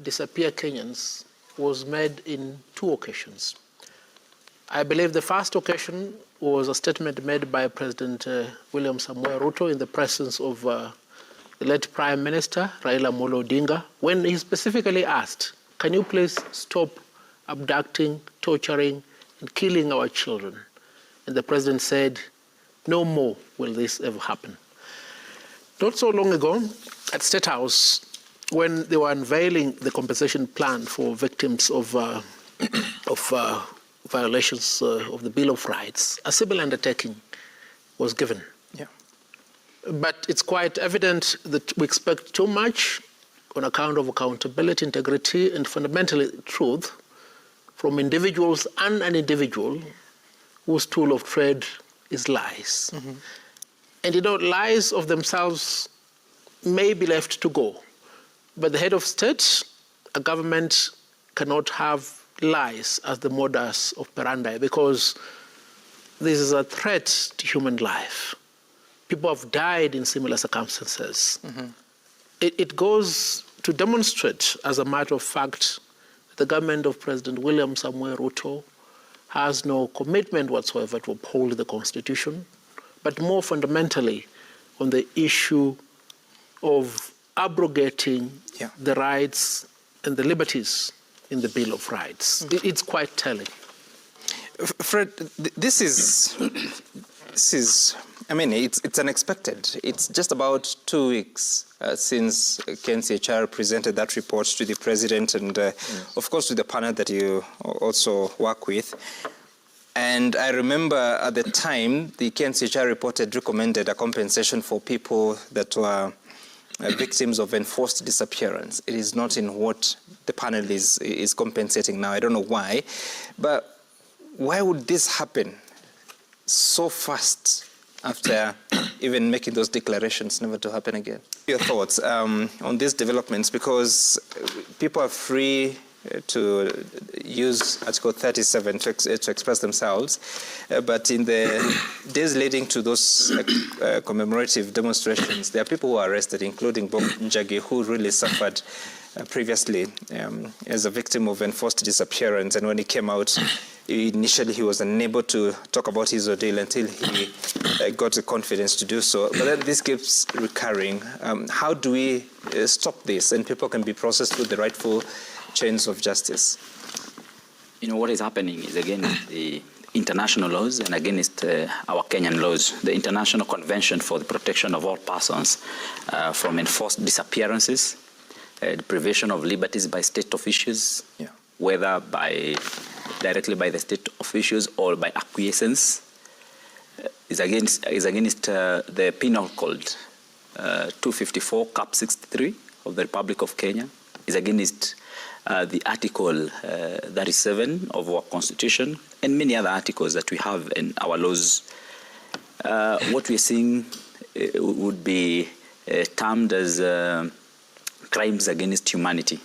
disappear Kenyans was made in 2 occasions. I believe the first occasion was a statement made by President William Samoei Ruto in the presence of the late Prime Minister Raila Amolo Odinga, when he specifically asked, can you please stop abducting, torturing, and killing our children? And the President said, no more will this ever happen. Not so long ago, at State House, when they were unveiling the compensation plan for victims of violations of the Bill of Rights, a civil undertaking was given. Yeah. But it's quite evident that we expect too much on account of accountability, integrity, and fundamentally truth from individuals and an individual whose tool of trade is lies. Mm-hmm. And you know, lies of themselves may be left to go. But the head of state, a government cannot have lies as the modus operandi, because this is a threat to human life. People have died in similar circumstances. Mm-hmm. It goes to demonstrate, as a matter of fact, the government of President William Samoei Ruto has no commitment whatsoever to uphold the Constitution, but more fundamentally on the issue of abrogating the rights and the liberties in the Bill of Rights. Mm-hmm. It's quite telling. Fred, this is, I mean, it's unexpected. It's just about 2 weeks since KNCHR presented that report to the President and, of course, to the panel that you also work with. And I remember at the time, the KNCHR report had recommended a compensation for people that were victims of enforced disappearance. It is not in what the panel is compensating now. I don't know why. But why would this happen so fast after even making those declarations never to happen again? Your thoughts on these developments, because people are free to use Article 37 to express themselves, but in the days leading to those commemorative demonstrations, there are people who are arrested, including Bob Njagi, who really suffered previously as a victim of enforced disappearance. And when he came out, initially he was unable to talk about his ordeal until he got the confidence to do so. But then this keeps recurring. How do we stop this and people can be processed through the rightful chains of justice? You know, what is happening is against the international laws and against our Kenyan laws. The International Convention for the Protection of All Persons from Enforced Disappearances, deprivation of liberties by state officials, whether directly by the state officials or by acquiescence, is against the Penal Code 254 Cap 63 of the Republic of Kenya, is against the Article 37 of our Constitution and many other articles that we have in our laws. What we're seeing would be termed as crimes against humanity.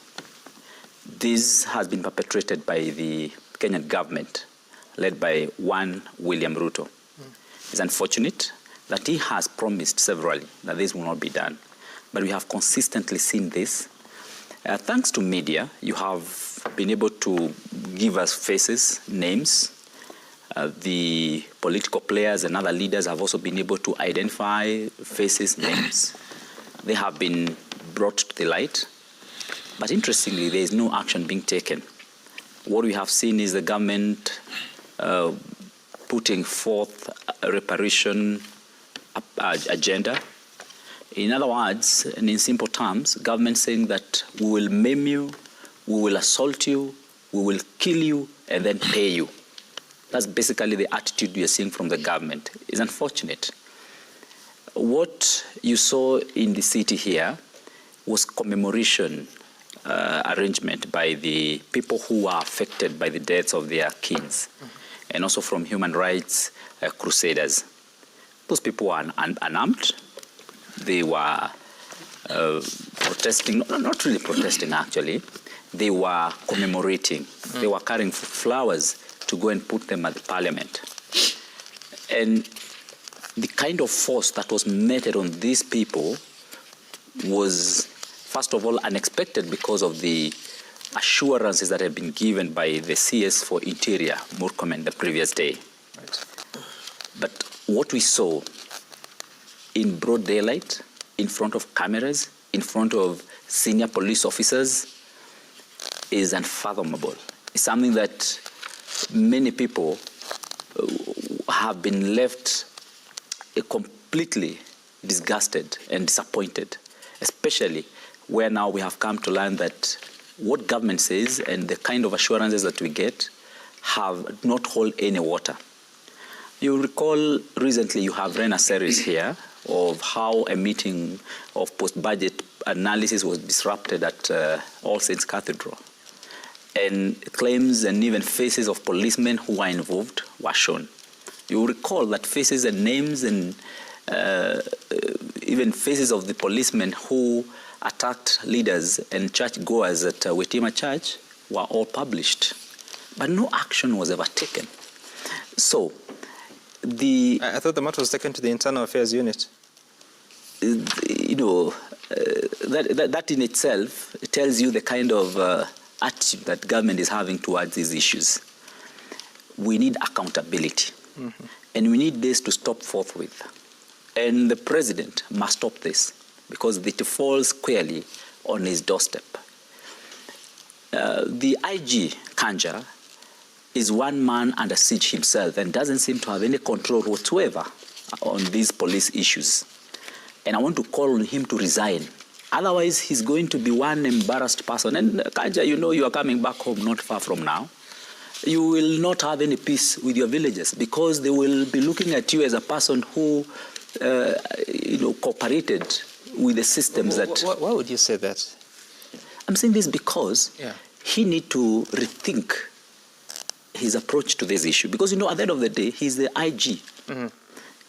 This has been perpetrated by the Kenyan government, led by one William Ruto. It's unfortunate that he has promised severally that this will not be done, but we have consistently seen this. Thanks to media, you have been able to give us faces, names. The political players and other leaders have also been able to identify faces, names. They have been brought to the light. But interestingly, there is no action being taken. What we have seen is the government putting forth a reparation agenda. In other words, and in simple terms, government saying that we will maim you, we will assault you, we will kill you, and then pay you. That's basically the attitude we are seeing from the government. It's unfortunate. What you saw in the city here was commemoration arrangement by the people who are affected by the deaths of their kids, and also from human rights crusaders. Those people are unarmed. They were protesting, not really protesting actually, they were commemorating. They were carrying flowers to go and put them at the parliament. And the kind of force that was meted on these people was, first of all, unexpected because of the assurances that have been given by the CS for Interior, Murkomen, the previous day. Right. But what we saw in broad daylight, in front of cameras, in front of senior police officers, is unfathomable. It's something that many people have been left completely disgusted and disappointed, especially where now we have come to learn that what government says and the kind of assurances that we get have not hold any water. You recall recently you have run a series here of how a meeting of post-budget analysis was disrupted at All Saints Cathedral. And claims and even faces of policemen who were involved were shown. You recall that faces and names and even faces of the policemen who attacked leaders and churchgoers at Wetima Church were all published. But no action was ever taken. So, I thought the matter was taken to the Internal Affairs Unit. You know, that in itself tells you the kind of attitude that government is having towards these issues. We need accountability. Mm-hmm. And we need this to stop forthwith. And the president must stop this because it falls squarely on his doorstep. The IG, Kanja, is one man under siege himself and doesn't seem to have any control whatsoever on these police issues. And I want to call on him to resign. Otherwise, he's going to be one embarrassed person. And Kanja, you know you are coming back home not far from now. You will not have any peace with your villagers because they will be looking at you as a person who, cooperated with the systems that... Why would you say that? I'm saying this because he needs to rethink his approach to this issue. Because, at the end of the day, he's the IG. Mm-hmm.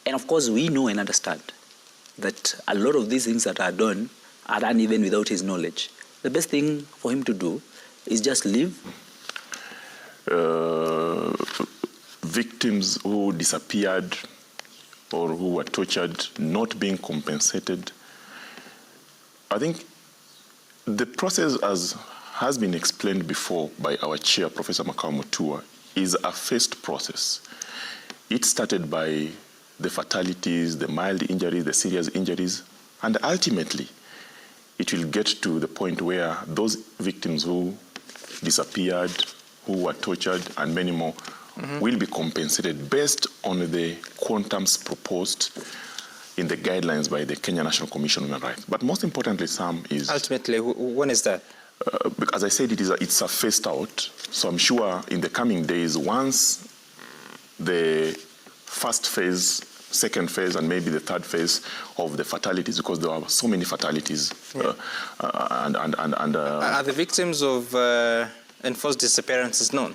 And, of course, we know and understand that a lot of these things that are done even without his knowledge. The best thing for him to do is just leave. Victims who disappeared or who were tortured not being compensated. I think the process, as has been explained before by our chair, Professor Makau Mutua, is a phased process. It started by the fatalities, the mild injuries, the serious injuries, and ultimately it will get to the point where those victims who disappeared, who were tortured, and many more will be compensated based on the quantums proposed in the guidelines by the Kenya National Commission on Human Rights. But most importantly, Sam, is... Ultimately, when is that? As I said, it's a phased out. So I'm sure in the coming days, once the first phase, second phase, and maybe the third phase of the fatalities, because there are so many fatalities. Are the victims of enforced disappearances known?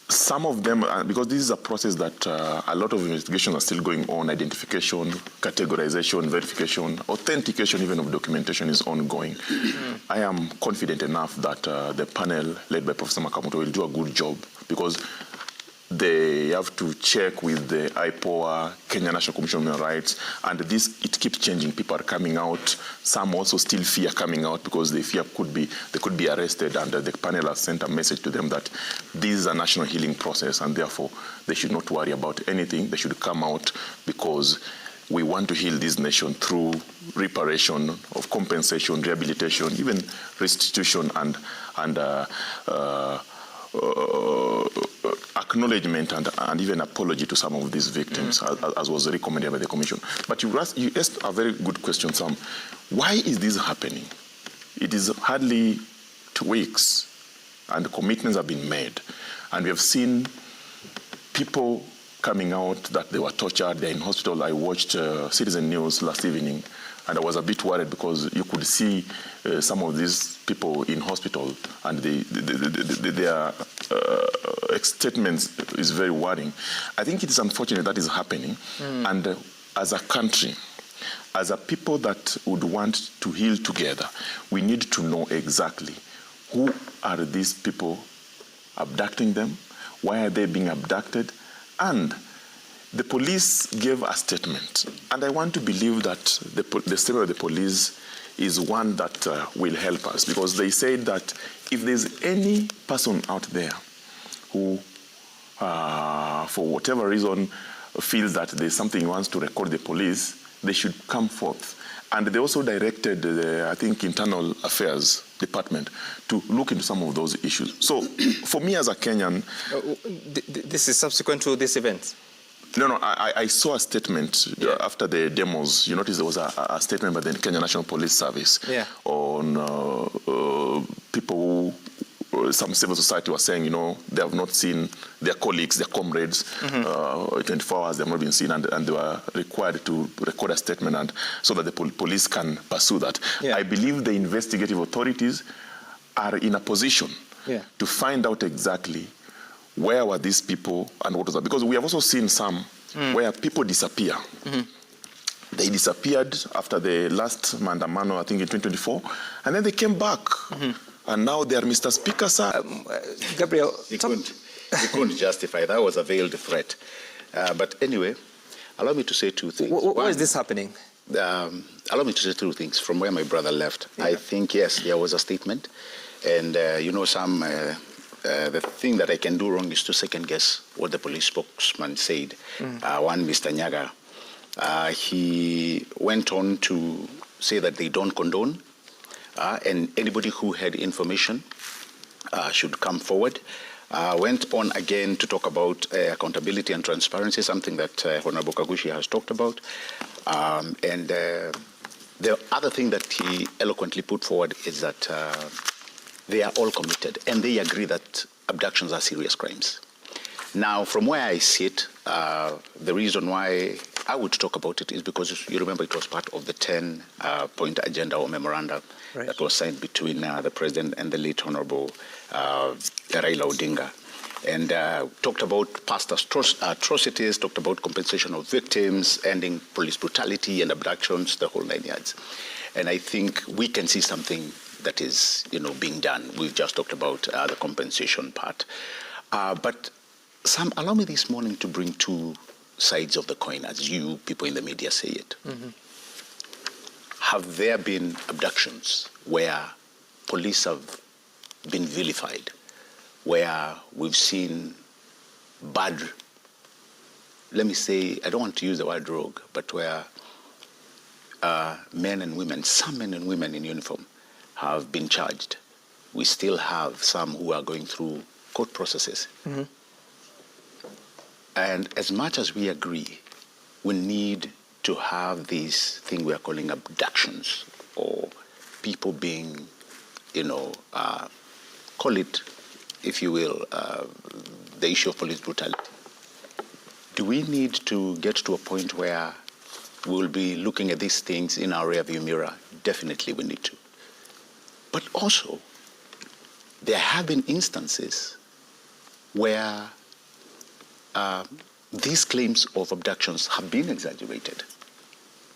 Some of them, because this is a process that a lot of investigations are still going on, identification, categorization, verification, authentication even of documentation is ongoing. I am confident enough that the panel led by Professor Makamoto will do a good job because they have to check with the IPOA, Kenya National Commission on Human Rights, and it keeps changing. People are coming out. Some also still fear coming out because they fear they could be arrested, and the panel has sent a message to them that this is a national healing process, and therefore they should not worry about anything. They should come out because we want to heal this nation through reparation, of compensation, rehabilitation, even restitution, and acknowledgement and even apology to some of these victims, as was recommended by the Commission. But you asked a very good question, Sam. Why is this happening? It is hardly 2 weeks, and commitments have been made. And we have seen people coming out that they were tortured, they're in hospital. I watched Citizen News last evening, and I was a bit worried because you could see some of these people in hospital, and their statements is very worrying. I think it is unfortunate that is happening, and as a country, as a people that would want to heal together, we need to know exactly who are these people abducting them, why are they being abducted, and the police gave a statement, and I want to believe that the statement of the police is one that will help us, because they said that if there's any person out there who, for whatever reason, feels that there's something he wants to record the police, they should come forth. And they also directed, I think, Internal Affairs Department to look into some of those issues. So, for me as a Kenyan... This is subsequent to this event? No, I saw a statement after the demos. You notice there was a statement by the Kenya National Police Service on people who, some civil society was saying, they have not seen their colleagues, their comrades, 24 hours, they have not been seen, and they were required to record a statement and so that the police can pursue that. Yeah. I believe the investigative authorities are in a position to find out exactly where were these people and what was that? Because we have also seen some where people disappear. They disappeared after the last Mandamano, I think in 2024, and then they came back. And now they are Mr. Speaker, sir. Gabriel, he couldn't justify. That was a veiled threat. But anyway, allow me to say two things. Why is this happening? Allow me to say two things from where my brother left. I think, yes, there was a statement. And, the thing that I can do wrong is to second guess what the police spokesman said. One, Mr. Nyaga, he went on to say that they don't condone, and anybody who had information should come forward. Went on again to talk about accountability and transparency, something that Honorable Kagushi has talked about. And the other thing that he eloquently put forward is that they are all committed, and they agree that abductions are serious crimes. Now, from where I sit, the reason why I would talk about it is because you remember it was part of the 10-point agenda or memoranda that was signed between the President and the late Honorable Raila Odinga. And talked about past atrocities, talked about compensation of victims, ending police brutality and abductions, the whole 9 yards. And I think we can see something that is, being done. We've just talked about the compensation part. But Sam, allow me this morning to bring two sides of the coin, as you people in the media say it. Have there been abductions where police have been vilified, where we've seen bad, let me say, I don't want to use the word rogue, but where men and women, some men and women in uniform, have been charged? We still have some who are going through court processes. And as much as we agree, we need to have this thing we are calling abductions, or people being, call it, if you will, the issue of police brutality. Do we need to get to a point where we'll be looking at these things in our rearview mirror? Definitely we need to. But also, there have been instances where these claims of abductions have been exaggerated.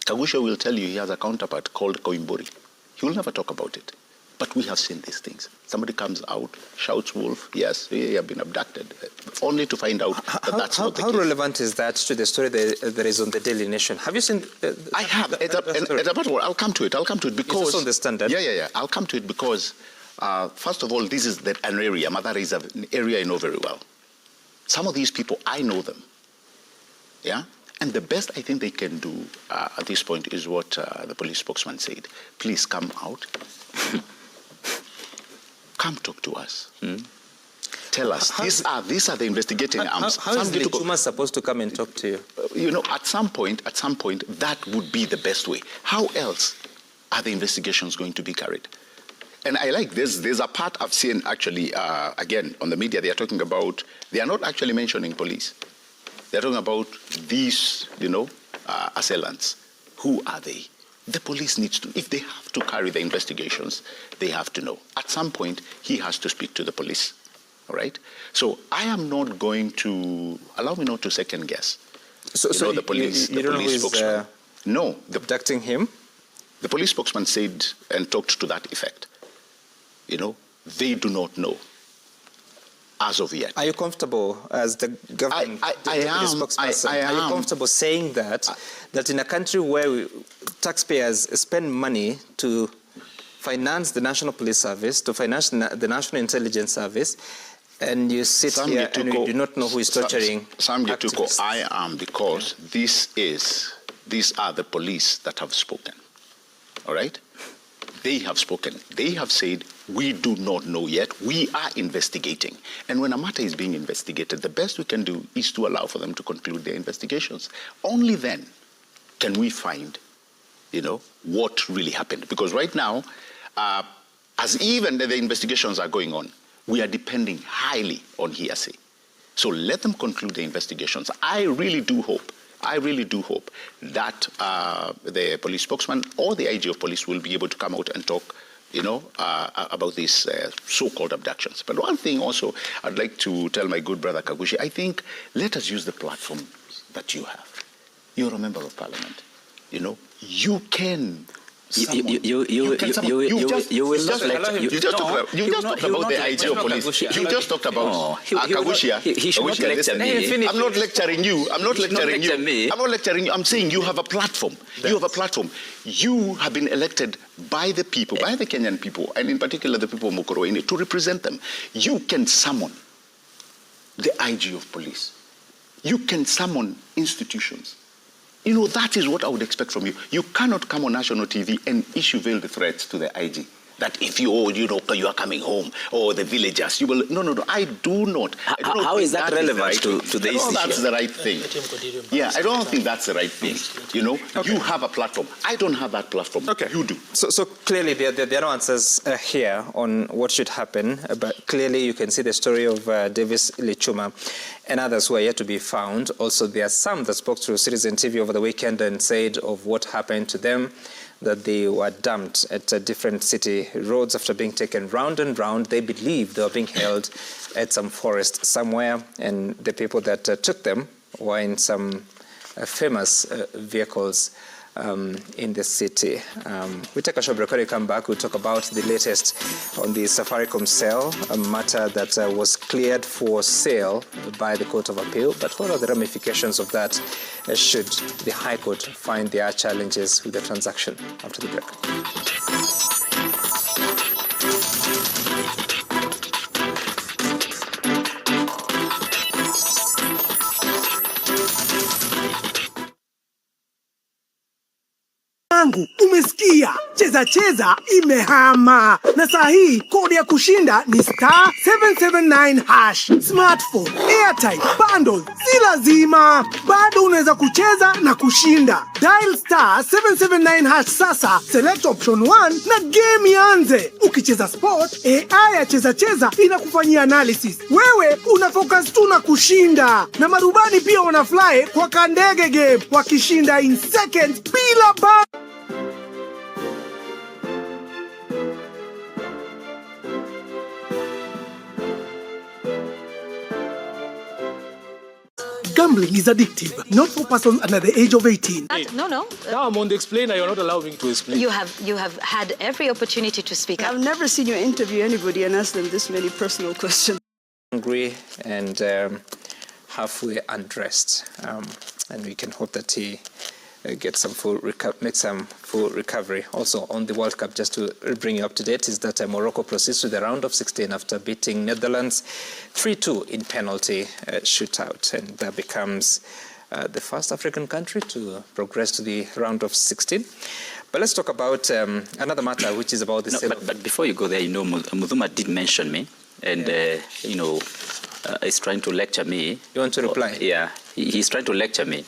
Kagusha will tell you he has a counterpart called Koimburi. He will never talk about it. But we have seen these things. Somebody comes out, shouts wolf, yes, we have been abducted, only to find out that that's not the case. How relevant is that to the story that is on the Daily Nation? Have you seen? I have. I'll come to it. Because... It's on the Standard. Yeah. I'll come to it because, first of all, this is an area. Madara is an area I know very well. Some of these people, I know them. Yeah? And the best I think they can do at this point is what the police spokesman said. Please come out. Come talk to us. Tell us. These are the investigating arms. How is the Chuma supposed to come and talk to you? At some point, that would be the best way. How else are the investigations going to be carried? And I like this. There's a part I've seen actually, again, on the media, they are talking about, they are not actually mentioning police. They're talking about these, assailants. Who are they? The police needs to, if they have to carry the investigations, they have to know. At some point, he has to speak to the police, all right? So I am not going to, allow me not to second guess. So the police, you don't know who is spokesman. No. Abducting him? The police spokesman said and talked to that effect. They do not know. as of yet. Are you comfortable as the government spokesperson? I am. Are you comfortable saying that in a country where taxpayers spend money to finance the National Police Service, to finance the National Intelligence Service, and you sit here and you do not know who is torturing activists? I am, because these are the police that have spoken. All right? They have spoken. They have said, we do not know yet. We are investigating. And when a matter is being investigated, the best we can do is to allow for them to conclude their investigations. Only then can we find, what really happened. Because right now, as even the investigations are going on, we are depending highly on hearsay. So let them conclude the investigations. I really do hope that the police spokesman or the IG of police will be able to come out and talk, about these so-called abductions. But one thing also I'd like to tell my good brother Kagushi, I think let us use the platform that you have. You're a member of parliament. You can. You just talked about the IG of police. You just talked about Kagushia. He should not lecture me. I'm not lecturing you. I'm not lecturing you. I'm not lecturing you. I'm saying you have a platform. You have a platform. You have been elected by the people, by the Kenyan people, and in particular the people of Mukoroini, to represent them. You can summon the IG of police. You can summon institutions. That is what I would expect from you. You cannot come on national TV and issue veiled threats to the IG. That if you are coming home, or the villagers, you will. No. I do not. How is that relevant to the issue? That's the right thing. Yeah, I don't think that's the right thing. Okay. You have a platform. I don't have that platform. Okay. You do. So clearly there are no answers here on what should happen, but clearly you can see the story of Davis Lichuma and others who are yet to be found. Also, there are some that spoke to Citizen TV over the weekend and said of what happened to them, that they were dumped at different city roads after being taken round and round. They believe they were being held at some forest somewhere, and the people that took them were in some famous vehicles in the city. We take a short break. When we come back, we'll talk about the latest on the Safaricom sale, a matter that was cleared for sale by the Court of Appeal. But what are the ramifications of that should the High Court find there are challenges with the transaction? After the break. Umesikia? Cheza imehama. Na saa hii kodi ya kushinda ni *779#. Smartphone, airtime, bundle, si lazima. Bado unaweza kucheza na kushinda. Dial *779# sasa, select option 1 na game ianze. Ukicheza sport, AI ya cheza inakufanyia analysis. Wewe una focus tu na kushinda. Na marubani pia wanafly kwa kandege game, wakishinda in seconds bila Gambling is addictive, not for persons under the age of 18. No. Now I'm on the explainer, you're not allowing me to explain. You have had every opportunity to speak up. I've never seen you interview anybody and ask them this many personal questions. Hungry and halfway undressed, and we can hope that he get some make some full recovery. Also on the World Cup, just to bring you up to date, is that Morocco proceeds to the round of 16 after beating Netherlands 3-2 in penalty shootout, and that becomes the first African country to progress to the round of 16. But let's talk about another matter, which is about the but before you go there, Mudhuma did mention me, and is trying to lecture me. You want to reply? Yeah, he's trying to lecture me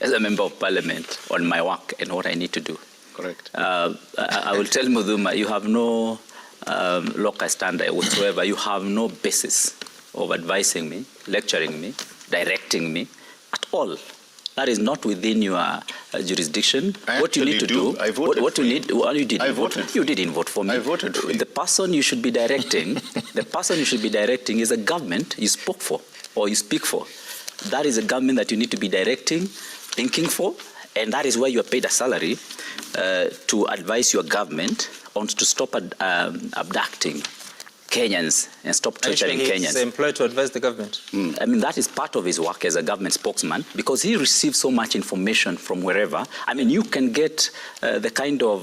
as a member of parliament on my work and what I need to do. Correct. I will tell Mudhuma, you have no local standard whatsoever. You have no basis of advising me, lecturing me, directing me at all. That is not within your jurisdiction. What you need to do, what you need, what you did. You didn't vote for me. I voted for you. The person you should be directing, is a government you spoke for or you speak for. That is a government that you need to be directing, thinking for, and that is where you are paid a salary to advise your government on to stop abducting Kenyans and stop Are you sure torturing he's Kenyans. employed to advise the government? I mean, that is part of his work as a government spokesman because he receives so much information from wherever. I mean, you can get the kind of